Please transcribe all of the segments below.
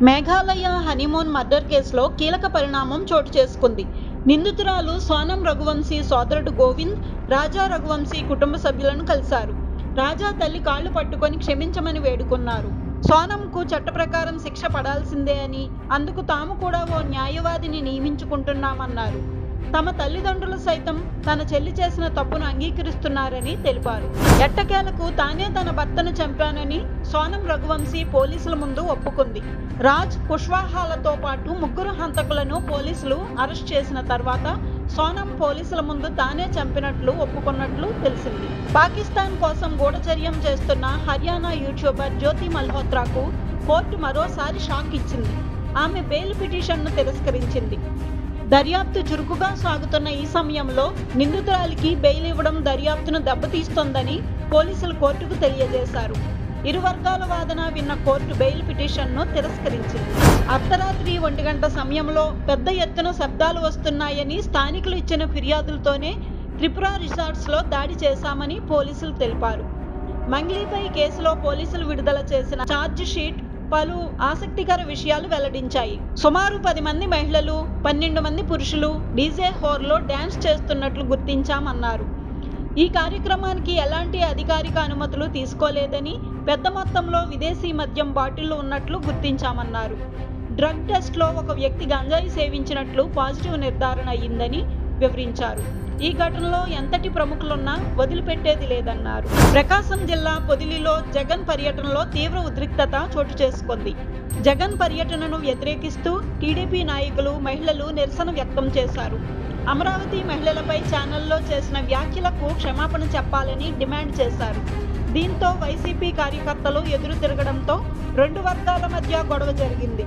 Meghalaya honeymoon murder కేసులో కీలక పరిణామం చోటు చేసుకుంది. నిందితురాలు సోనం రఘువంశీ సోదరుడు గోవింద్, రాజా రఘువంశీ కుటుంబ సభ్యులను కలిశారు. రాజా తల్లి కాళ్లు పట్టుకొని క్షమించమని వేడుకున్నారు. సోనంకు చట్ట ప్రకారం శిక్ష పడాల్సిందే అని, అందుకు తాము కూడా ఓ న్యాయవాదిని నియమించుకుంటున్నామన్నారు. తమ తల్లిదండ్రులు సైతం తన చెల్లి చేసిన తప్పును అంగీకరిస్తున్నారని తెలిపారు. ఎట్టకేలకు తానే తన భర్తను చంపానని సోనం రఘువంశీ పోలీసుల ముందు ఒప్పుకుంది. రాజ్, కుష్వాహాలతో పాటు 3 హంతకులను పోలీసులు అరెస్ట్ చేసిన తర్వాత సోనం పోలీసుల ముందు తానే చంపినట్లు ఒప్పుకున్నట్లు తెలిసింది. పాకిస్తాన్ కోసం గూఢచర్యం చేస్తున్న హర్యానా యూట్యూబర్ జ్యోతి మల్హోత్రాకు కోర్టు మరోసారి షాక్ ఇచ్చింది. ఆమె బెయిల్ పిటిషన్ను తిరస్కరించింది. దర్యాప్తు చురుకుగా సాగుతున్న ఈ సమయంలో నిందితురాలికి బెయిల్ ఇవ్వడం దర్యాప్తును దెబ్బతీస్తోందని పోలీసులు కోర్టుకు తెలియజేశారు. ఇరు వర్గాల వాదన విన్న కోర్టు బెయిల్ పిటిషన్ను తిరస్కరించింది. అర్ధరాత్రి 1 గంట సమయంలో పెద్ద ఎత్తున శబ్దాలు వస్తున్నాయని స్థానికులు ఇచ్చిన ఫిర్యాదులతోనే త్రిపుర రిసార్ట్స్లో దాడి చేశామని పోలీసులు తెలిపారు. మంగ్లీపై కేసులో పోలీసులు విడుదల చేసిన ఛార్జ్ షీట్ పలు ఆసక్తికర విషయాలు వెల్లడించాయి. సుమారు 10 మంది మహిళలు, 12 మంది పురుషులు డీజే హోర్లో డ్యాన్స్ చేస్తున్నట్లు గుర్తించామన్నారు. ఈ కార్యక్రమానికి ఎలాంటి అధికారిక అనుమతులు తీసుకోలేదని, పెద్ద మొత్తంలో విదేశీ మద్యం బాటిళ్లు ఉన్నట్లు గుర్తించామన్నారు. డ్రగ్ టెస్ట్లో ఒక వ్యక్తి గంజాయి సేవించినట్లు పాజిటివ్ నిర్ధారణ అయ్యిందని వివరించారు. ఈ ఘటనలో ఎంతటి ప్రముఖులున్నా వదిలిపెట్టేది లేదన్నారు. ప్రకాశం జిల్లా పొదిలిలో జగన్ పర్యటనలో తీవ్ర ఉద్రిక్తత చోటు చేసుకుంది. జగన్ పర్యటనను వ్యతిరేకిస్తూ టీడీపీ నాయకులు, మహిళలు నిరసన వ్యక్తం చేశారు. అమరావతి మహిళలపై ఛానల్లో చేసిన వ్యాఖ్యలకు క్షమాపణ చెప్పాలని డిమాండ్ చేశారు. దీంతో వైసీపీ కార్యకర్తలు ఎదురు తిరగడంతో 2 వర్గాల మధ్య గొడవ జరిగింది.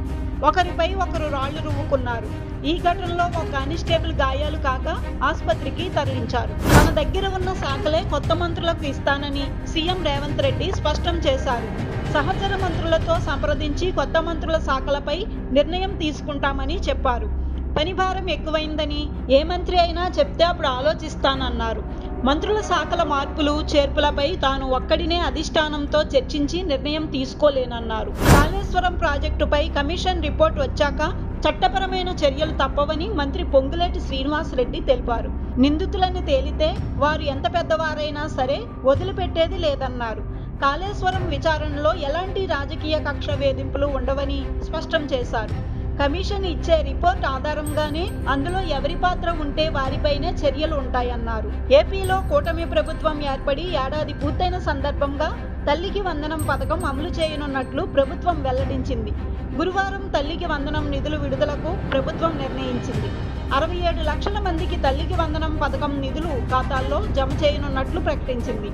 ఒకరిపై ఒకరు రాళ్లు రువ్వుకున్నారు. ఈ ఘటనలో ఒక కానిస్టేబుల్ గాయాలు కాక ఆసుపత్రికి తరలించారు. తన దగ్గర ఉన్న శాఖలే కొత్త మంత్రులకు ఇస్తానని సీఎం రేవంత్ రెడ్డి స్పష్టం చేశారు. సహచర మంత్రులతో సంప్రదించి కొత్త మంత్రుల శాఖలపై నిర్ణయం తీసుకుంటామని చెప్పారు. పని భారం ఎక్కువైందని ఏ మంత్రి అయినా చెప్తే అప్పుడు ఆలోచిస్తానన్నారు. మంత్రుల శాఖల మార్పులు, చేర్పులపై తాను ఒక్కడినే అధిష్టానంతో చర్చించి నిర్ణయం తీసుకోలేనన్నారు. కాళేశ్వరం ప్రాజెక్టుపై కమిషన్ రిపోర్ట్ వచ్చాక చట్టపరమైన చర్యలు తప్పవని మంత్రి పొంగులేటి శ్రీనివాసరెడ్డి తెలిపారు. నిందితులని తేలితే వారు ఎంత పెద్దవారైనా సరే వదిలిపెట్టేది లేదన్నారు. కాళేశ్వరం విచారణలో ఎలాంటి రాజకీయ కక్ష వేధింపులు ఉండవని స్పష్టం చేశారు. కమిషన్ ఇచ్చే రిపోర్ట్ ఆధారంగానే అందులో ఎవరి పాత్ర ఉంటే వారిపైనే చర్యలు ఉంటాయన్నారు. ఏపీలో కూటమి ప్రభుత్వం ఏర్పడి ఏడాది పూర్తయిన సందర్భంగా తల్లికి వందనం పథకం అమలు చేయనున్నట్లు ప్రభుత్వం వెల్లడించింది. గురువారం తల్లికి వందనం నిధుల విడుదలకు ప్రభుత్వం నిర్ణయించింది. 67 లక్షల మందికి తల్లికి వందనం పథకం నిధులు ఖాతాల్లో జమ చేయనున్నట్లు ప్రకటించింది.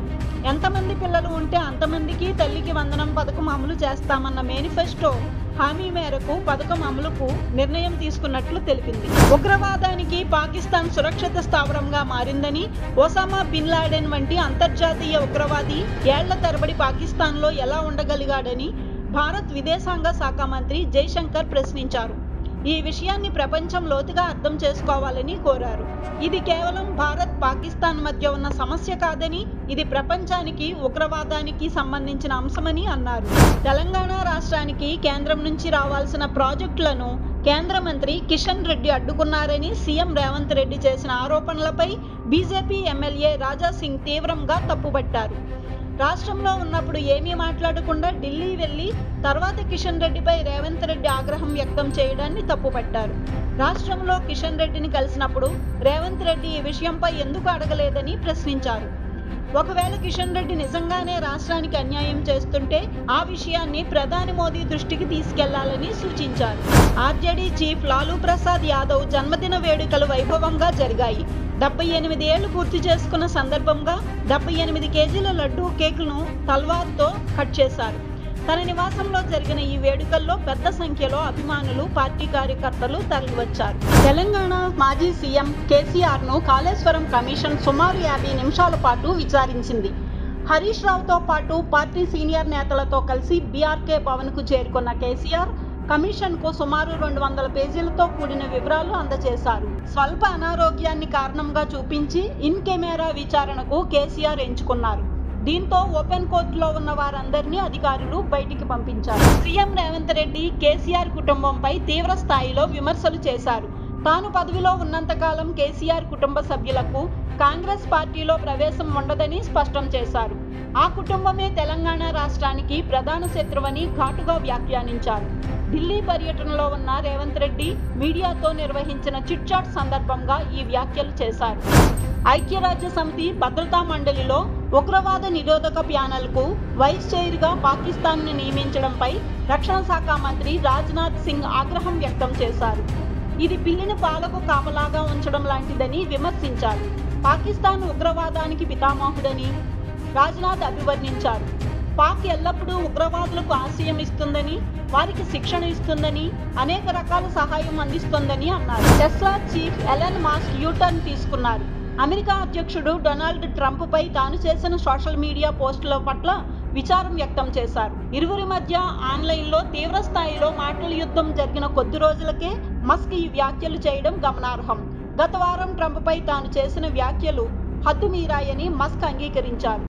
ఎంతమంది పిల్లలు ఉంటే అంతమందికి తల్లికి వందనం పథకం అమలు చేస్తామన్న మేనిఫెస్టో హామీ మేరకు పథకం అమలుకు నిర్ణయం తీసుకున్నట్లు తెలిపింది. ఉగ్రవాదానికి పాకిస్తాన్ సురక్షిత స్థావరంగా మారిందని, ఒసామా బిన్ లాడెన్ వంటి అంతర్జాతీయ ఉగ్రవాది ఏళ్ల తరబడి పాకిస్తాన్లో ఎలా ఉండగలిగాడని భారత్ విదేశాంగ శాఖ మంత్రి జైశంకర్ ప్రశ్నించారు. ఈ విషయాన్ని ప్రపంచం లోతుగా అర్థం చేసుకోవాలని కోరారు. ఇది కేవలం భారత్, పాకిస్తాన్ మధ్య ఉన్న సమస్య కాదని, ఇది ప్రపంచానికి, ఉగ్రవాదానికి సంబంధించిన అంశమని అన్నారు. తెలంగాణ రాష్ట్రానికి కేంద్రం నుంచి రావాల్సిన ప్రాజెక్టులను కేంద్ర మంత్రి కిషన్ రెడ్డి అడ్డుకున్నారని సీఎం రేవంత్ రెడ్డి చేసిన ఆరోపణలపై బీజేపీ ఎమ్మెల్యే రాజా సింగ్ తీవ్రంగా తప్పుపట్టారు. రాష్ట్రంలో ఉన్నప్పుడు ఏమీ మాట్లాడకుండా ఢిల్లీ వెళ్లి తర్వాత కిషన్ రెడ్డిపై రేవంత్ రెడ్డి ఆగ్రహం వ్యక్తం చేయడాన్ని తప్పుపట్టారు. రాష్ట్రంలో కిషన్ రెడ్డిని కలిసినప్పుడు రేవంత్ రెడ్డి ఈ విషయంపై ఎందుకు అడగలేదని ప్రశ్నించారు. ఒకవేళ కిషన్ రెడ్డి నిజంగానే రాష్ట్రానికి అన్యాయం చేస్తుంటే ఆ విషయాన్ని ప్రధాని మోదీ దృష్టికి తీసుకెళ్లాలని సూచించారు. ఆర్జేడీ చీఫ్ లాలూ ప్రసాద్ యాదవ్ జన్మదిన వేడుకలు వైభవంగా జరిగాయి. 78 ఏళ్లు పూర్తి చేసుకున్న సందర్భంగా 78 కేజీల లడ్డూ కేకును తల్వార్తో కట్ చేశారు. తన నివాసంలో జరిగిన ఈ వేడుకల్లో పెద్ద సంఖ్యలో అభిమానులు, పార్టీ కార్యకర్తలు తరలివచ్చారు. తెలంగాణ మాజీ సీఎం కేసీఆర్ను కాళేశ్వరం కమిషన్ సుమారు 50 నిమిషాల పాటు విచారించింది. హరీష్ రావుతో పాటు పార్టీ సీనియర్ నేతలతో కలిసి బీఆర్కే భవన్కు చేరుకున్న కేసీఆర్ కమిషన్కు సుమారు 200 పేజీలతో కూడిన వివరాలు అందజేశారు. స్వల్ప అనారోగ్యాన్ని కారణంగా చూపించి ఇన్ కెమెరా విచారణకు కేసీఆర్ ఎంచుకున్నారు. దీంతో ఓపెన్ కోర్టులో ఉన్న వారందరినీ అధికారులు బయటికి పంపించారు. సీఎం రేవంత్ రెడ్డి కేసీఆర్ కుటుంబంపై తీవ్ర స్థాయిలో విమర్శలు చేశారు. తాను పదవిలో ఉన్నంతకాలం కేసీఆర్ కుటుంబ సభ్యులకు కాంగ్రెస్ పార్టీలో ప్రవేశం ఉండదని స్పష్టం చేశారు. ఆ కుటుంబమే తెలంగాణ రాష్ట్రానికి ప్రధాన శత్రువని ఘాటుగా వ్యాఖ్యానించారు. ఢిల్లీ పర్యటనలో ఉన్న రేవంత్ రెడ్డి మీడియాతో నిర్వహించిన చిట్ చాట్ సందర్భంగా ఈ వ్యాఖ్యలు చేశారు. ఐక్యరాజ్య సమితి భద్రతా మండలిలో ఉగ్రవాద నిరోధక ప్యానెల్కు వైస్ చైర్గా పాకిస్తాన్ను నియమించడంపై రక్షణ శాఖ మంత్రి రాజ్నాథ్ సింగ్ ఆగ్రహం వ్యక్తం చేశారు. ఇది పిల్లిని పాలకు కాపలాగా ఉంచడం లాంటిదని విమర్శించారు. పాకిస్తాన్ ఉగ్రవాదానికి పితామహుడని రాజ్నాథ్ అభివర్ణించారు. పాక్ ఎల్లప్పుడూ ఉగ్రవాదులకు ఆశ్రయం ఇస్తుందని, వారికి శిక్షణ ఇస్తుందని, అనేక రకాల సహాయం అందిస్తుందని అన్నారు. Tesla chief Elon Musk U turn తీసుకున్నారు. అమెరికా అధ్యక్షుడు డొనాల్డ్ ట్రంప్పై తాను చేసిన సోషల్ మీడియా పోస్టుల పట్ల విచారం వ్యక్తం చేశారు. ఇరువురి మధ్య ఆన్లైన్లో తీవ్ర స్థాయిలో మాటల యుద్ధం జరిగిన కొద్ది రోజులకే మస్క్ ఈ వ్యాఖ్యలు చేయడం గమనార్హం. గత వారం ట్రంప్పై తాను చేసిన వ్యాఖ్యలు హద్దుమీరాయని మస్క్ అంగీకరించారు.